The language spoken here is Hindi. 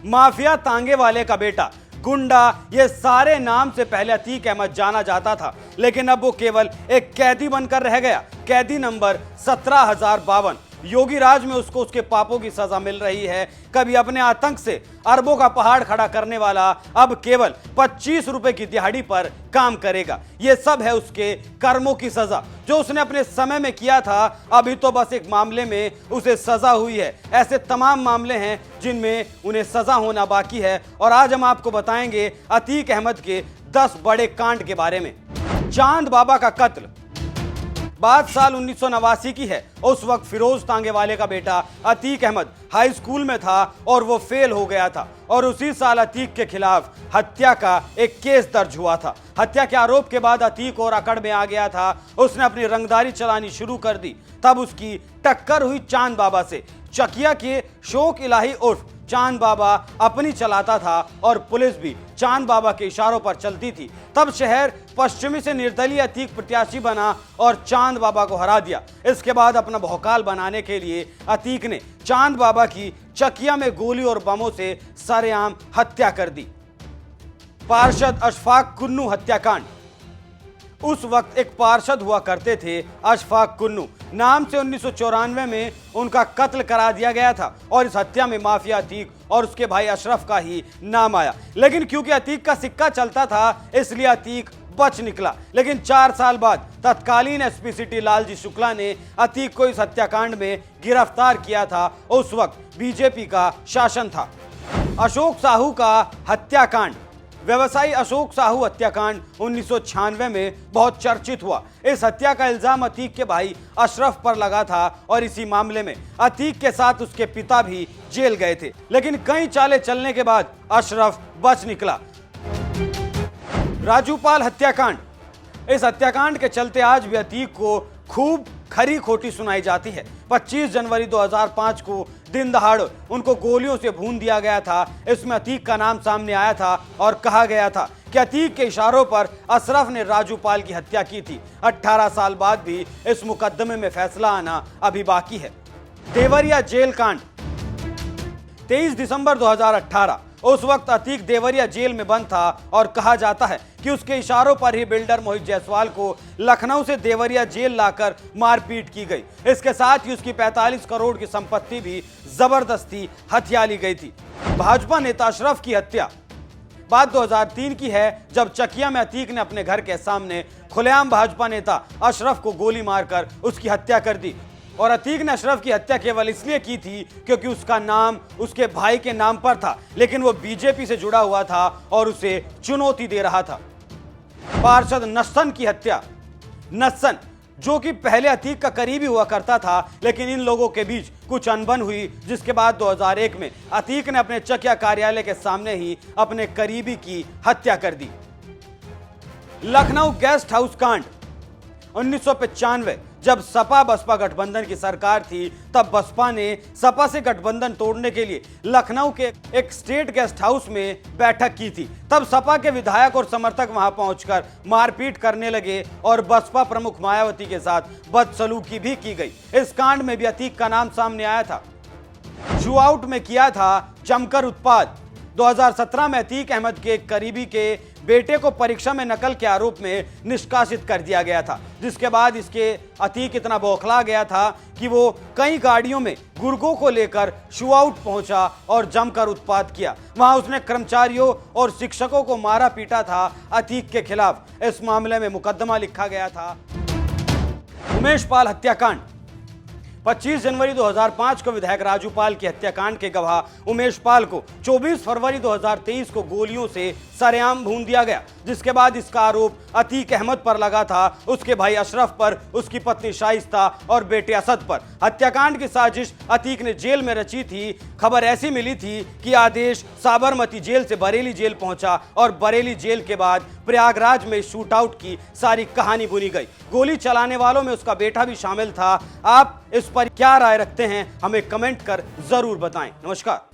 माफिया तांगे वाले का बेटा, गुंडा, ये सारे नाम से पहले अतीक अहमद जाना जाता था, लेकिन अब वो केवल एक कैदी बनकर रह गया। कैदी नंबर 17,052। योगी राज में उसको उसके पापों की सजा मिल रही है। कभी अपने आतंक से अरबों का पहाड़ खड़ा करने वाला अब केवल 25 रुपए की दिहाड़ी पर काम करेगा। यह सब है उसके कर्मों की सजा जो उसने अपने समय में किया था। अभी तो बस एक मामले में उसे सजा हुई है। ऐसे तमाम मामले हैं जिनमें उन्हें सजा होना बाकी है, और आज हम आपको बताएंगे अतीक अहमद के 10 बड़े कांड के बारे में। चांद बाबा का कत्ल। बात साल 1989 की है। उस वक्त फिरोज तांगेवाले का बेटा अतीक अहमद हाई स्कूल में था और वो फेल हो गया था, और उसी साल अतीक के खिलाफ हत्या का एक केस दर्ज हुआ था। हत्या के आरोप के बाद अतीक और अकड़ में आ गया था। उसने अपनी रंगदारी चलानी शुरू कर दी। तब उसकी टक्कर हुई चांद बाबा से। चकिया के शौक इलाही उर्फ चांद बाबा अपनी चलाता था और पुलिस भी चांद बाबा के इशारों पर चलती थी। तब शहर पश्चिमी से निर्दलीय अतीक प्रत्याशी बना और चांद बाबा को हरा दिया। इसके बाद अपना भौकाल बनाने के लिए अतीक ने चांद बाबा की चकिया में गोली और बमों से सरेआम हत्या कर दी। पार्षद अशफाक कुन्नू हत्याकांड। उस वक्त एक पार्षद हुआ करते थे अशफाक कुन्नू नाम से। 1994 में उनका कत्ल करा दिया गया था, और इस हत्या में माफिया अतीक और उसके भाई अशरफ का ही नाम आया। लेकिन क्योंकि अतीक का सिक्का चलता था, इसलिए अतीक बच निकला। लेकिन 4 साल बाद तत्कालीन एसपी सिटी लालजी शुक्ला ने अतीक को इस हत्याकांड में गिरफ्तार किया था। उस वक्त बीजेपी का शासन था। अशोक साहू का हत्याकांड। व्यवसायी अशोक साहू हत्याकांड 1996 में बहुत चर्चित हुआ। इस हत्या का इल्जाम अतीक के भाई अशरफ पर लगा था, और इसी मामले में अतीक के साथ उसके पिता भी जेल गए थे। लेकिन कई चालें चलने के बाद अशरफ बच निकला। राजूपाल हत्याकांड। इस हत्याकांड के चलते आज भी अतीक को खूब खरी खोटी सुनाई जाती है। 25 जनवरी 2005 को दिन दहाड़ उनको गोलियों से भून दिया गया था। इसमें अतीक का नाम सामने आया था और कहा गया था कि अतीक के इशारों पर अशरफ ने राजूपाल की हत्या की थी। 18 साल बाद भी इस मुकदमे में फैसला आना अभी बाकी है। देवरिया जेल कांड। 23 दिसंबर 2018। उस वक्त अतीक देवरिया जेल में बंद था, और कहा जाता है कि उसके इशारों पर ही बिल्डर मोहित जायसवाल को लखनऊ से देवरिया जेल लाकर मारपीट की गई। इसके साथ ही उसकी 45 करोड़ की संपत्ति भी जबरदस्ती हथिया ली गई थी। भाजपा नेता अशरफ की हत्या। बात 2003 की है, जब चकिया में अतीक ने अपने घर के सामने खुलेआम भाजपा नेता अशरफ को गोली मारकर उसकी हत्या कर दी। और अतीक ने अशरफ की हत्या केवल इसलिए की थी क्योंकि उसका नाम उसके भाई के नाम पर था, लेकिन वो बीजेपी से जुड़ा हुआ था और उसे चुनौती दे रहा था। पार्षद नस्सन की हत्या। नस्सन, जो कि पहले अतीक का करीबी हुआ करता था, लेकिन इन लोगों के बीच कुछ अनबन हुई, जिसके बाद 2001 में अतीक ने अपने चकिया कार्यालय के सामने ही अपने करीबी की हत्या कर दी। लखनऊ गेस्ट हाउस कांड। 1995 जब सपा बसपा गठबंधन की सरकार थी, तब बसपा ने सपा से गठबंधन तोड़ने के लिए लखनऊ के एक स्टेट गेस्ट हाउस में बैठक की थी। तब सपा के विधायक और समर्थक वहां पहुंचकर मारपीट करने लगे और बसपा प्रमुख मायावती के साथ बदसलूकी भी की गई। इस कांड में भी अतीक का नाम सामने आया था। शूआउट में किया था जमकर उत्पाद। 2017 में अतीक अहमद के करीबी के बेटे को परीक्षा में नकल के आरोप में निष्कासित कर दिया गया था, जिसके बाद इसके अतीक इतना बौखला गया था कि वो कई गाड़ियों में गुर्गों को लेकर शूआउट पहुंचा और जमकर उत्पाद किया। वहां उसने कर्मचारियों और शिक्षकों को मारा पीटा था। अतीक के खिलाफ इस मामले में मुकदमा लिखा गया था। उमेश पाल हत्याकांड। 25 जनवरी 2005 को विधायक राजूपाल की हत्याकांड के गवाह उमेश पाल को 24 फरवरी 2023 को गोलियों से सरेआम भून दिया गया, जिसके बाद इसका आरोप अतीक अहमद पर लगा था, उसके भाई अशरफ पर, उसकी पत्नी शाइस्ता और बेटे असद पर। हत्याकांड की साजिश अतीक ने जेल में रची थी। खबर ऐसी मिली थी कि आदेश साबरमती जेल से बरेली जेल पहुंचा, और बरेली जेल के बाद प्रयागराज में शूटआउट की सारी कहानी बुनी गई। गोली चलाने वालों में उसका बेटा भी शामिल था। आप इस पर क्या राय रखते हैं, हमें कमेंट कर जरूर बताएं। नमस्कार।